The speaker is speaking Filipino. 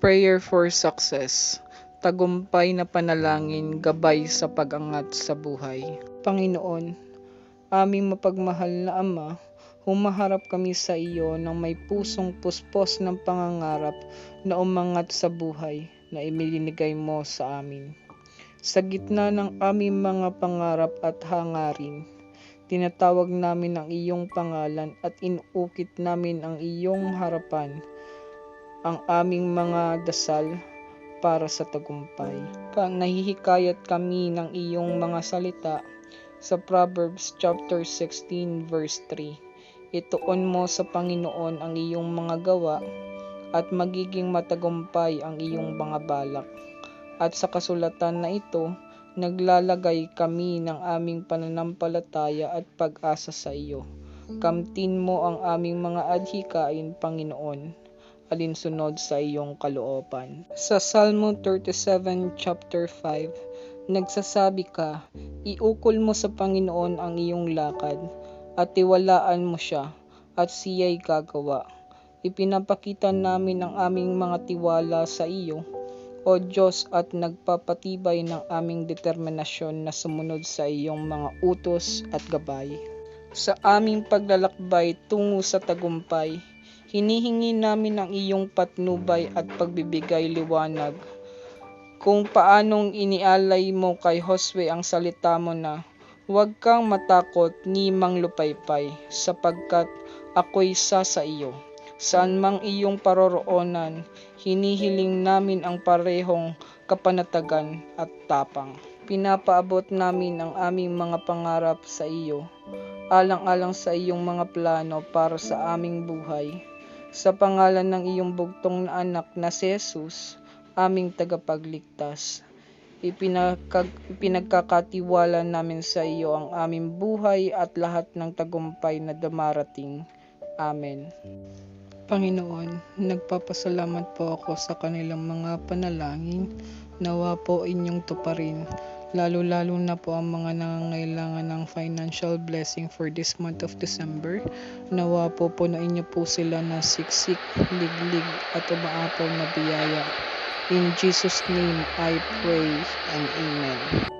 Prayer for success. Tagumpay na panalangin gabay sa pag-angat sa buhay. Panginoon, aming mapagmahal na Ama, humaharap kami sa iyo ng may pusong puspos ng pangangarap na umangat sa buhay na imilinigay mo sa amin. Sa gitna ng aming mga pangarap at hangarin, tinatawag namin ang iyong pangalan at inuukit namin ang iyong harapan, ang aming mga dasal para sa tagumpay. Nahihikayat kami ng iyong mga salita sa Proverbs chapter 16 verse 3. Ituon mo sa Panginoon ang iyong mga gawa at magiging matagumpay ang iyong mga balak. At sa kasulatan na ito, naglalagay kami ng aming pananampalataya at pag-asa sa iyo. Kamtin mo ang aming mga adhikain, Panginoon, alinsunod sa iyong kalooban. Sa Salmo 37 chapter 5, nagsasabi ka, iukol mo sa Panginoon ang iyong lakad, at tiwalaan mo siya, at siya'y gagawa. Ipinapakita namin ang aming mga tiwala sa iyo, O Diyos, at nagpapatibay ng aming determinasyon na sumunod sa iyong mga utos at gabay. Sa aming paglalakbay tungo sa tagumpay, hinihingi namin ang iyong patnubay at pagbibigay liwanag. Kung paanong inialay mo kay Josue ang salita mo na, huwag kang matakot ni manglupaypay, sapagkat ako'y sa iyo. Saan mang iyong paroroonan, hinihiling namin ang parehong kapanatagan at tapang. Pinapaabot namin ang aming mga pangarap sa iyo, alang-alang sa iyong mga plano para sa aming buhay. Sa pangalan ng iyong bugtong na anak na si Jesus, aming tagapagligtas, ipinagkakatiwala namin sa iyo ang aming buhay at lahat ng tagumpay na dumarating. Amen. Panginoon, nagpapasalamat po ako sa kanilang mga panalangin. Nawa po inyong tuparin, lalo-lalo na po ang mga nangangailangan ng financial blessing for this month of December. Nawa po punuin niyo po sila ng siksik, liglig at umaapaw na biyaya. In Jesus' name I pray and Amen.